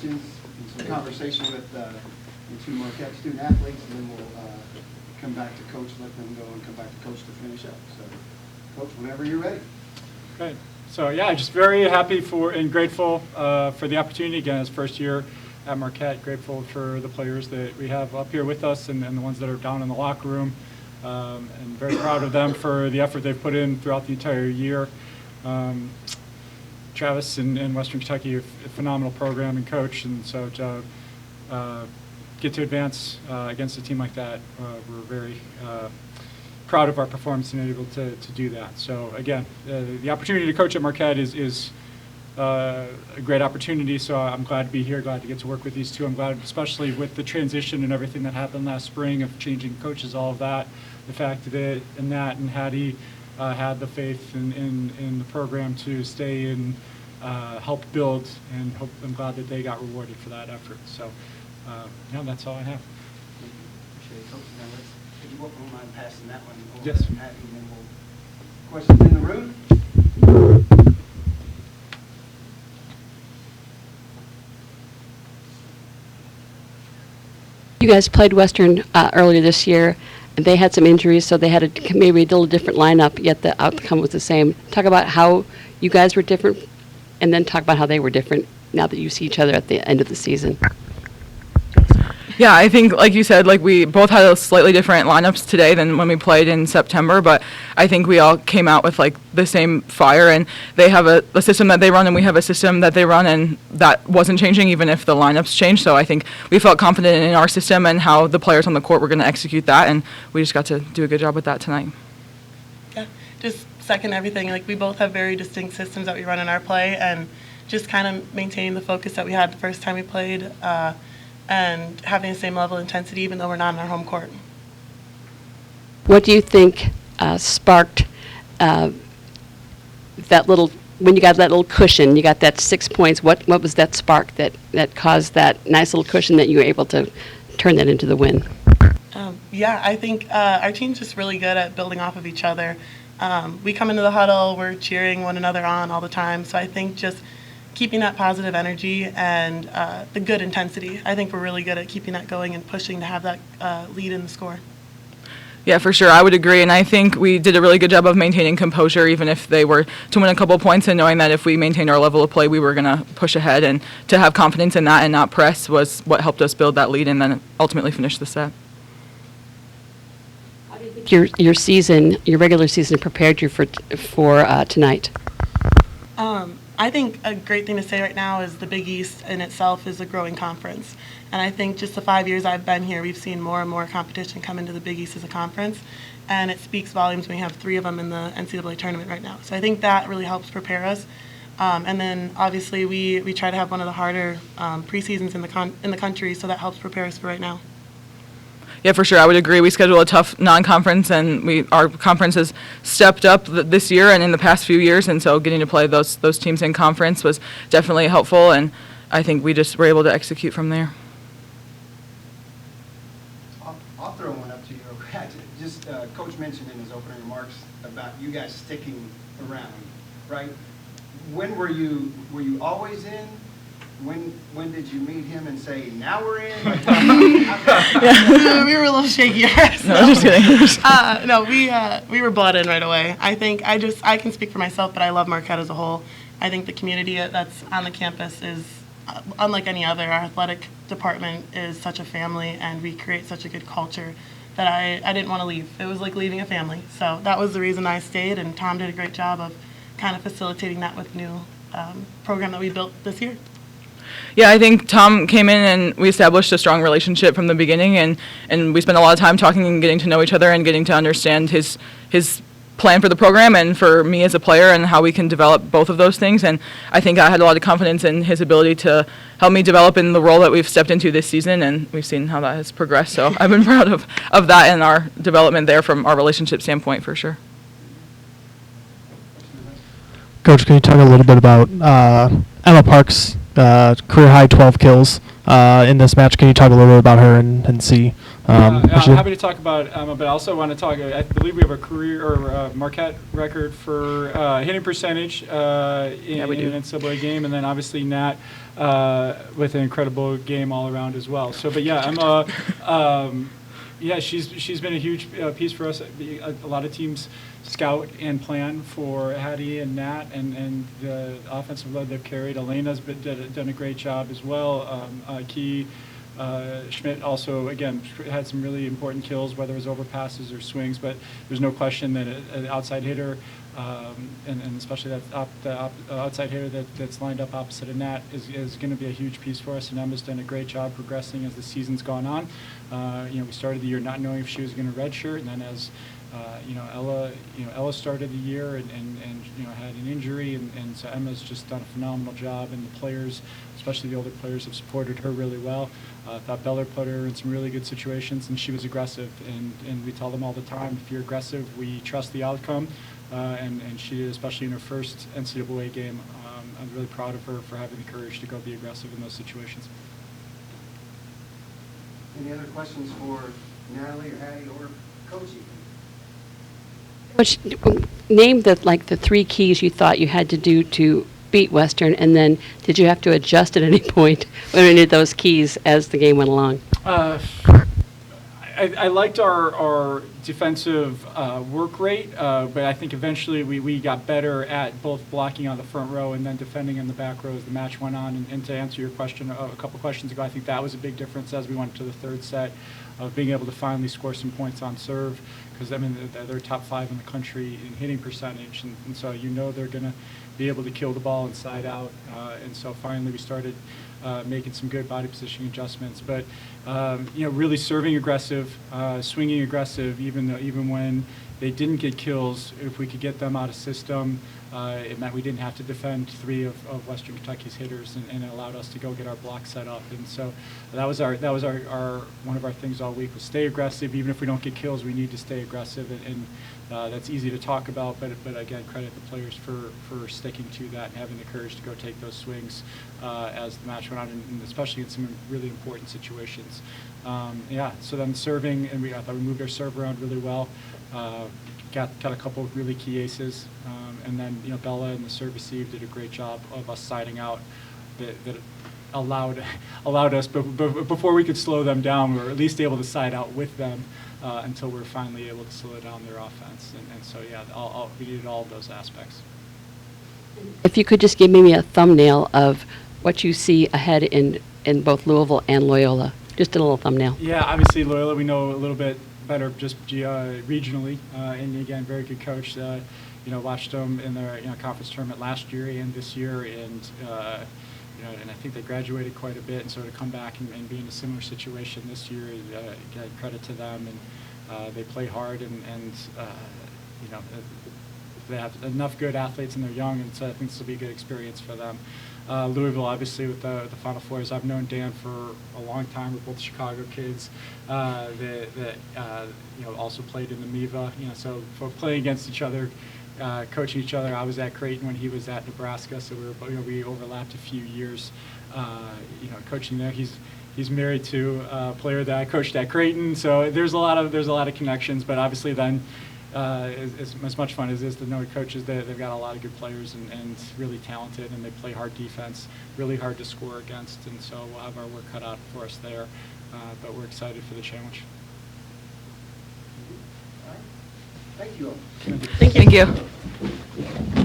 questions and some conversation with the two Marquette student athletes, and then we'll come back to Coach, let them go, and come back to Coach to finish up. So, Coach, whenever you're ready. Great. So, yeah, just very happy and grateful for the opportunity. Again, as first year at Marquette, grateful for the players that we have up here with us and the ones that are down in the locker room. And very proud of them for the effort they've put in throughout the entire year. Travis in Western Kentucky, a phenomenal program and coach, and so to get to advance against a team like that, we're very proud of our performance and able to do that. So again, the opportunity to coach at Marquette is a great opportunity, so I'm glad to be here, glad to get to work with these two. I'm glad, especially with the transition and everything that happened last spring of changing coaches, all of that, the fact that Nat and Hattie had the faith in the program to stay and help build, and I'm glad that they got rewarded for that effort. So, yeah, that's all I have. Appreciate it, Coach. Now, if you won't mind passing that one over Yes. to Hattie, and then we'll questions in the room. You guys played Western earlier this year, and they had some injuries, so they had maybe a little different lineup, yet the outcome was the same. Talk about how you guys were different, and then talk about how they were different now that you see each other at the end of the season. Yeah, I think, like you said, like we both had a slightly different lineups today than when we played in September, but I think we all came out with like the same fire, and they have a system that they run and we have a system that they run, and that wasn't changing even if the lineups changed. So I think we felt confident in our system and how the players on the court were going to execute that, and we just got to do a good job with that tonight. Yeah, just second everything. Like, we both have very distinct systems that we run in our play, and just kind of maintaining the focus that we had the first time we played, and having the same level of intensity even though we're not in our home court. What do you think sparked that little, when you got that little cushion, you got that 6 points, what was that spark that caused that nice little cushion that you were able to turn that into the win? Yeah, I think our team's just really good at building off of each other. We come into the huddle, we're cheering one another on all the time, so I think just keeping that positive energy and the good intensity, I think we're really good at keeping that going and pushing to have that lead in the score. Yeah, for sure. I would agree. And I think we did a really good job of maintaining composure, even if they were to win a couple points, and knowing that if we maintained our level of play, we were going to push ahead. And to have confidence in that and not press was what helped us build that lead and then ultimately finish the set. How do you think your season, your regular season, prepared you for tonight? I think a great thing to say right now is the Big East in itself is a growing conference. And I think just the 5 years I've been here, we've seen more and more competition come into the Big East as a conference. And it speaks volumes when we have 3 of them in the NCAA tournament right now. So I think that really helps prepare us. And then obviously we try to have one of the harder preseasons in the country, so that helps prepare us for right now. Yeah, for sure. I would agree. We schedule a tough non-conference, and our conference has stepped up this year and in the past few years, and so getting to play those teams in conference was definitely helpful, and I think we just were able to execute from there. I'll throw one up to you. Just Coach mentioned in his opening remarks about you guys sticking around, right? When were you always in? When did you meet him and say, now we're in? Yeah. We were a little shaky. No, I'm just kidding. No, we were bought in right away. I think I can speak for myself, but I love Marquette as a whole. I think the community that's on the campus is unlike any other. Our athletic department is such a family, and we create such a good culture that I didn't want to leave. It was like leaving a family. So that was the reason I stayed, and Tom did a great job of kind of facilitating that with new program that we built this year. Yeah, I think Tom came in and we established a strong relationship from the beginning, and we spent a lot of time talking and getting to know each other and getting to understand his plan for the program and for me as a player and how we can develop both of those things. And I think I had a lot of confidence in his ability to help me develop in the role that we've stepped into this season, and we've seen how that has progressed. So I've been proud of that and our development there from our relationship standpoint for sure. Coach, can you talk a little bit about Emma Park's career high 12 kills in this match? Can you talk a little bit about her and see I'm we should- happy to talk about Emma, but I also want to talk, I believe we have a career or Marquette record for hitting percentage in we do. an NCAA game, and then obviously Nat with an incredible game all around as well. So, but yeah, Emma, yeah, she's been a huge piece for us. A lot of teams scout and plan for Hattie and Nat, and the offensive load they've carried. Elena's done a great job as well. Key Schmidt also, again, had some really important kills, whether it was overpasses or swings, but there's no question that an outside hitter, and especially the outside hitter that's lined up opposite of Nat is going to be a huge piece for us, and Emma's done a great job progressing as the season's gone on. We started the year not knowing if she was going to redshirt, and then as Ella started the year and had an injury, and so Emma's just done a phenomenal job, and the players, especially the older players, have supported her really well. I thought Beller put her in some really good situations, and she was aggressive, and we tell them all the time, if you're aggressive, we trust the outcome, and she did, especially in her first NCAA game. I'm really proud of her for having the courage to go be aggressive in those situations. Any other questions for Natalie or Hattie or Coachy? Coach, name the 3 keys you thought you had to do to beat Western, and then did you have to adjust at any point when any of those keys as the game went along? I liked our defensive work rate, but I think eventually we got better at both blocking on the front row and then defending in the back row as the match went on. And to answer your question a couple questions ago, I think that was a big difference as we went to the third set of being able to finally score some points on serve, because I mean they're top 5 in the country in hitting percentage, and so they're going to be able to kill the ball inside out, and so finally we started making some good body positioning adjustments, but really serving aggressive, swinging aggressive, even when they didn't get kills. If we could get them out of system, it meant we didn't have to defend 3 of Western Kentucky's hitters, and it allowed us to go get our block set up. And so that was our one of our things all week was stay aggressive. Even if we don't get kills, we need to stay aggressive, and that's easy to talk about, but again, credit the players for sticking to that and having the courage to go take those swings as the match went on, and especially in some really important situations. So then serving, and I thought we moved our serve around really well. Got a couple of really key aces, and then Bella and the serve receive did a great job of us siding out that allowed us, but before we could slow them down, we were at least able to side out with them until we were finally able to slow down their offense, and so we needed all of those aspects. If you could just give me a thumbnail of what you see ahead in both Louisville and Loyola, just a little thumbnail. Yeah, obviously Loyola we know a little bit better just regionally, and again, very good coach. Watched them in their conference tournament last year and this year, and and I think they graduated quite a bit, and so to come back and be in a similar situation this year, credit to them, and they play hard, and they have enough good athletes and they're young, and so I think this will be a good experience for them. Louisville, obviously, with the Final Fours. I've known Dan for a long time. We're both Chicago kids that also played in the MIVA. So for playing against each other, coaching each other. I was at Creighton when he was at Nebraska, so we overlapped a few years. Coaching there. He's married to a player that I coached at Creighton, so there's a lot of connections. But obviously, then. As much fun as it is to know coaches, they've got a lot of good players and really talented, and they play hard defense, really hard to score against, and so we'll have our work cut out for us there, but we're excited for the challenge. All right. Thank you all. Thank you.